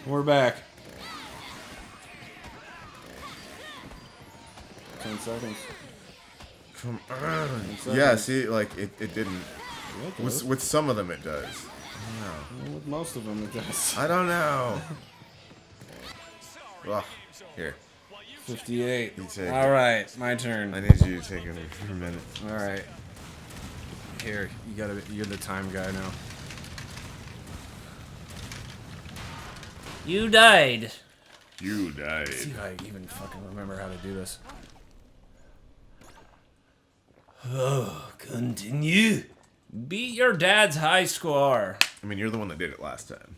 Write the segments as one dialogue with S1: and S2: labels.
S1: We're back. 10 seconds.
S2: Come on. Yeah, see, like, it didn't.
S1: Yeah,
S2: With some of them it does.
S1: with most of them it does.
S2: I don't know. Ugh. Here.
S1: 58.
S2: You take
S1: All
S2: it.
S1: right, my turn.
S2: I need you to take it for a minute.
S1: All right. Here, you're the time guy now. You died.
S2: You died.
S1: See if I even fucking remember how to do this. Oh, continue. Beat your dad's high score.
S2: I mean, you're the one that did it last time.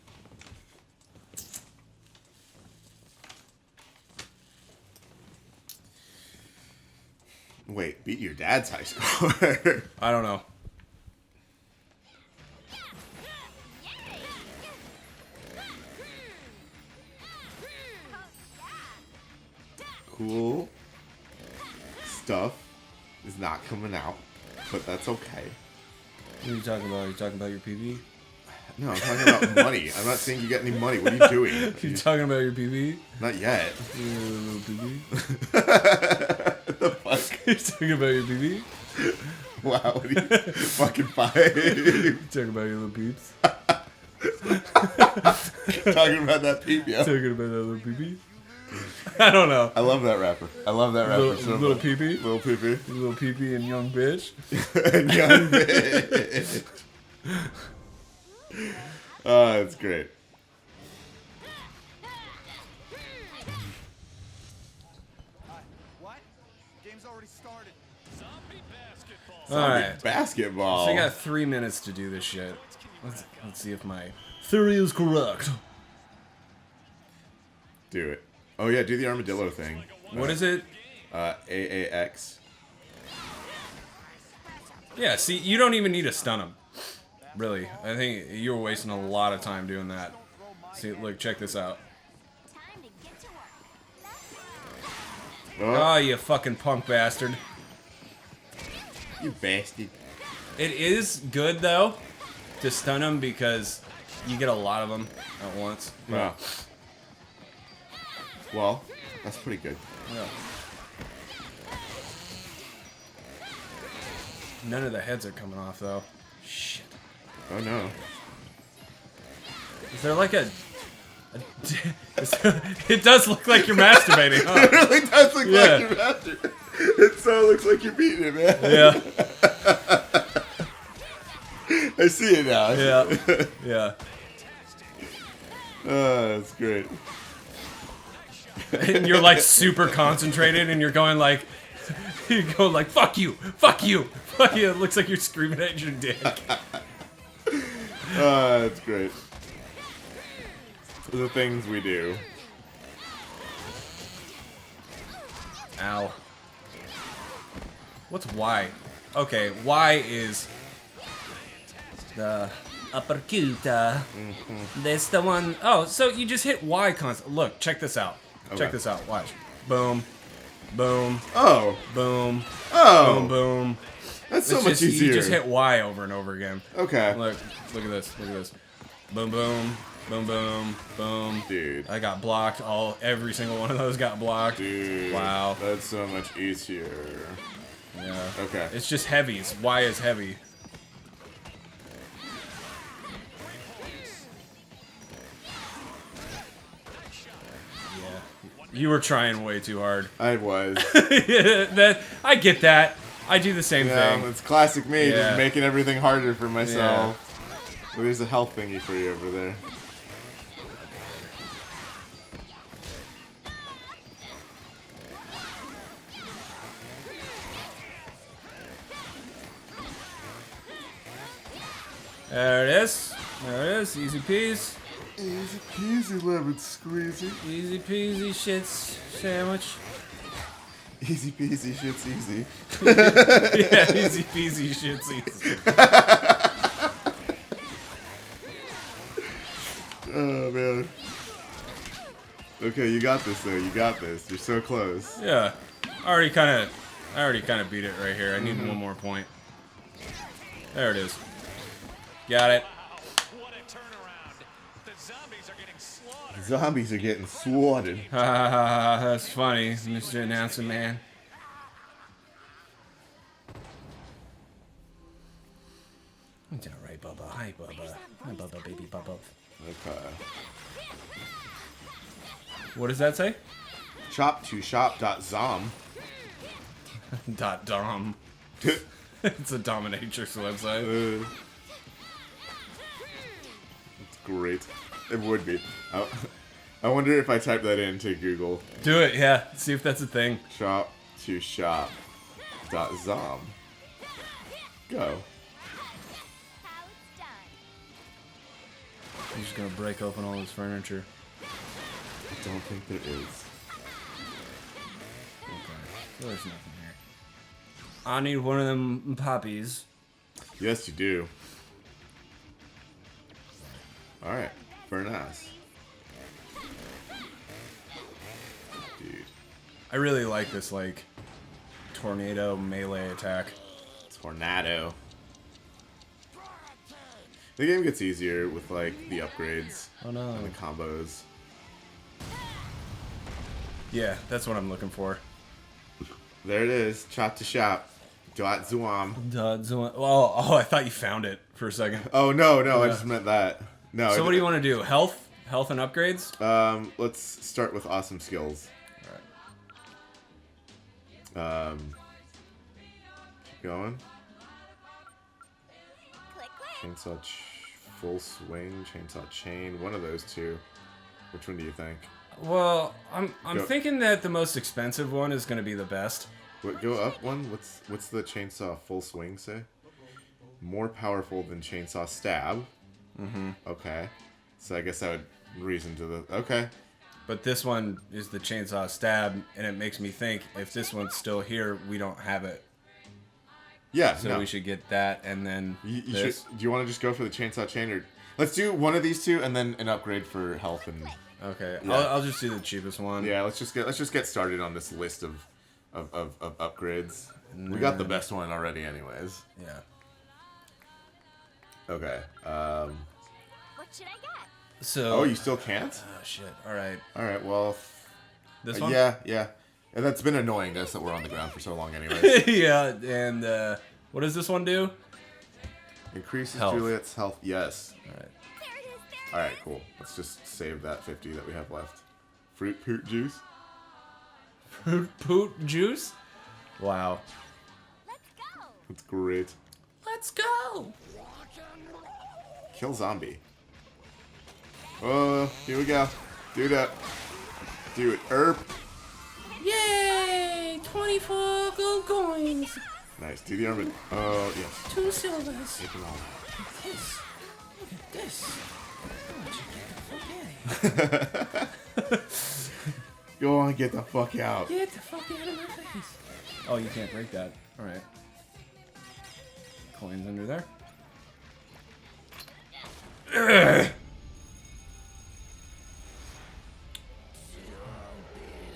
S2: Wait, beat your dad's high score?
S1: I don't know.
S2: Cool stuff is not coming out, but that's okay.
S1: What are you talking about? Are you talking about your PB?
S2: No, I'm talking about money. I'm not saying you get any money. What are you doing?
S1: You talking about your PB?
S2: Not yet.
S1: Your little PB?
S2: What the fuck?
S1: You talking about your PB?
S2: Wow, what are you fucking five?
S1: You talking about your little peeps?
S2: Talking about that peep, yo.
S1: Talking about that little PB? I don't know.
S2: I love that rapper. I love that rapper.
S1: Little PB?
S2: Little peepee.
S1: Little PB and young bitch.
S2: And young bitch. Oh, that's great.
S3: What? Game's already started. Zombie basketball.
S1: All right.
S2: Basketball.
S1: So you got 3 minutes to do this shit. Let's see if my theory is correct.
S2: Do it. Oh yeah, do the armadillo thing.
S1: What is it?
S2: AAX.
S1: Yeah, see, you don't even need to stun him. Really. I think you were wasting a lot of time doing that. See, look, check this out. Oh, you fucking punk bastard.
S2: You bastard.
S1: It is good, though, to stun him because you get a lot of them at once.
S2: Wow. Well, that's pretty good.
S1: Yeah. None of the heads are coming off, though. Shit.
S2: Oh no.
S1: Is there like a it does look like you're masturbating, huh?
S2: It really does look
S1: Yeah.
S2: like you're after. It so looks like you're beating it, man.
S1: Yeah.
S2: I see it now.
S1: Yeah. Yeah.
S2: Oh, that's great.
S1: And you're like super concentrated and you're going like fuck you, fuck you, fuck you. It looks like you're screaming at your dick.
S2: Oh, that's great. The things we do.
S1: Ow. What's Y? Okay, Y is the uppercut. That's the one. Oh, so you just hit Y constant. Look, check this out.
S2: Okay.
S1: Check this out. Watch. Boom. Boom.
S2: Oh.
S1: Boom.
S2: Oh.
S1: Boom. Boom.
S2: That's so
S1: It's
S2: much
S1: just,
S2: easier.
S1: You just hit Y over and over again.
S2: Okay.
S1: Look at this. Look at this. Boom, boom, boom, boom, boom.
S2: Dude.
S1: I got blocked. Every single one of those got blocked.
S2: Dude.
S1: Wow.
S2: That's so much easier.
S1: Yeah.
S2: Okay.
S1: It's just heavies. Y is heavy. Yeah. You were trying way too hard.
S2: I was.
S1: I get that. I do the same
S2: Yeah,
S1: thing.
S2: it's classic me,
S1: Yeah.
S2: just making everything harder for myself. Well, there's a health thingy for you over there.
S1: There it is. There it is. Easy peas.
S2: Easy peasy, lemon squeezy.
S1: Easy peasy shits sandwich.
S2: Easy peasy, shit's easy.
S1: Yeah, easy peasy shits easy.
S2: Oh, man. Okay, you got this, though. You got this. You're so close.
S1: Yeah. I already kind of beat it right here. I need one more point. There it is. Got it.
S3: What a turnaround. The zombies are getting slaughtered.
S2: Zombies are getting swatted.
S1: Ha ha ha ha, that's funny, Mr. Announcer Man. It's alright, Bubba. Hi, Bubba. Hi, Bubba, baby Bubba.
S2: Okay.
S1: What does that say?
S2: Shop2shop.zom.
S1: .dom. It's a dominatrix website.
S2: It's great. It would be. I wonder if I type that into Google.
S1: Do it, yeah. See if that's a thing.
S2: Shop2shop.zom. Go.
S1: He's just gonna break open all his furniture.
S2: I don't think there is.
S1: Okay. There's nothing here. I need one of them poppies.
S2: Yes, you do. Alright. Very nice. Dude.
S1: I really like this, like, tornado melee attack.
S2: Tornado. The game gets easier with, like, the upgrades.
S1: Oh no.
S2: And the combos.
S1: Yeah, that's what I'm looking for.
S2: There it is. Chop to shop. .zoom.
S1: Oh, I thought you found it for a second.
S2: Oh, no, I just meant that. No.
S1: So what do you want to do? Health and upgrades?
S2: Let's start with awesome skills.
S1: Alright.
S2: Keep going. Chainsaw full swing, chainsaw chain, one of those two. Which one do you think?
S1: Well, I'm
S2: Go.
S1: thinking that the most expensive one is going to be the best.
S2: What, go up one? What's the chainsaw full swing say? More powerful than chainsaw stab. Mm-hmm. Okay. So I guess that would reason to the... Okay.
S1: But this one is the chainsaw stab, and it makes me think if this one's still here, we don't have it.
S2: Yeah,
S1: So
S2: no.
S1: we should get that, and then
S2: You
S1: this.
S2: should, do you want to just go for the chainsaw chain, or... Let's do one of these two, and then an upgrade for health and...
S1: Okay,
S2: Yeah.
S1: I'll just do the cheapest one.
S2: Yeah, let's just get started on this list of upgrades. We got the best one already, anyways.
S1: Yeah.
S2: Okay.
S4: What should I get?
S1: So.
S2: Oh, you still can't?
S1: Oh shit! All right.
S2: All right. Well.
S1: This one.
S2: Yeah. And that's been annoying us that we're on the ground for so long, anyways.
S1: Yeah, and what does this one do?
S2: Increases
S1: Health.
S2: Juliet's health. Yes.
S1: All right.
S4: There it is.
S2: All right. Cool. Let's just save that 50 that we have left. Fruit poot juice.
S1: Fruit poot juice. Wow.
S4: Let's go.
S2: That's great.
S1: Let's go.
S2: Kill zombie. Oh, here we go. Do that. Do it. Erp.
S1: Yay! 24 gold coins.
S2: Nice. Do the armor. Oh, yes.
S1: 2 silvers.
S2: Take them all.
S1: This. Look at this. I want you to get the fuck out of here.
S2: Go on, get the fuck out.
S1: Get the fuck out of my face. Oh, you can't break that. Alright. Coins under there.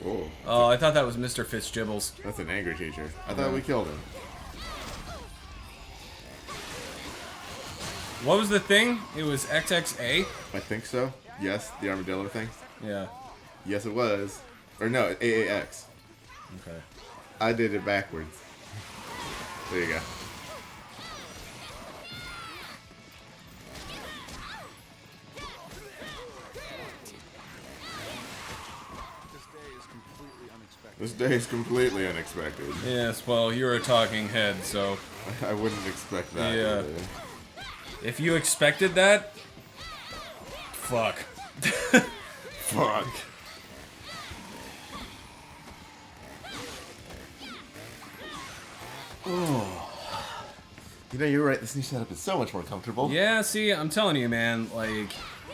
S2: Oh,
S1: Oh, I thought that was Mr. Fitzgibbles.
S2: that's an angry teacher. I thought we killed him.
S1: What was the thing? It was XXA?
S2: I think so. Yes, the armadillo thing.
S1: Yeah.
S2: Yes, it was. Or no, AAX.
S1: Okay.
S2: I did it backwards. There you go.
S3: This day is completely unexpected.
S2: This day is completely unexpected.
S1: Yes, well, you're a talking head, so
S2: I wouldn't expect that.
S1: Yeah.
S2: either.
S1: if you expected that, fuck.
S2: Fuck. Oh. You know, you're right. This new setup is so much more comfortable.
S1: Yeah, see, I'm telling you, man, like,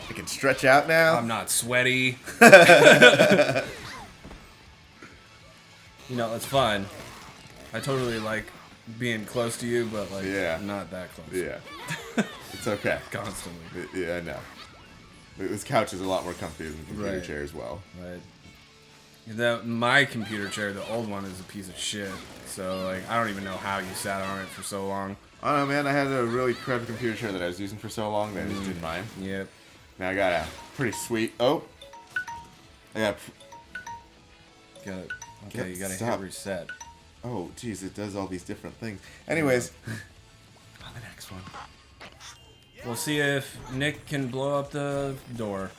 S2: I can stretch out now.
S1: I'm not sweaty. You know, it's fine. I totally like being close to you, but, like,
S2: Yeah.
S1: not that close.
S2: Yeah. It's okay.
S1: Constantly.
S2: Yeah, I know. This couch is a lot more comfy than the computer
S1: Right.
S2: chair as well.
S1: Right. My computer chair, the old one, is a piece of shit. So, like, I don't even know how you sat on it for so long.
S2: I don't know, man. I had a really crappy computer chair that I was using for so long that I just didn't mind.
S1: Yep.
S2: Now I got a pretty sweet. Oh,
S3: Yeah.
S1: Got it. Okay, you gotta
S3: Stop.
S1: hit reset.
S3: Oh, geez, it does all these different things. Anyways,
S2: On the next one.
S1: We'll see if Nick can blow up the door.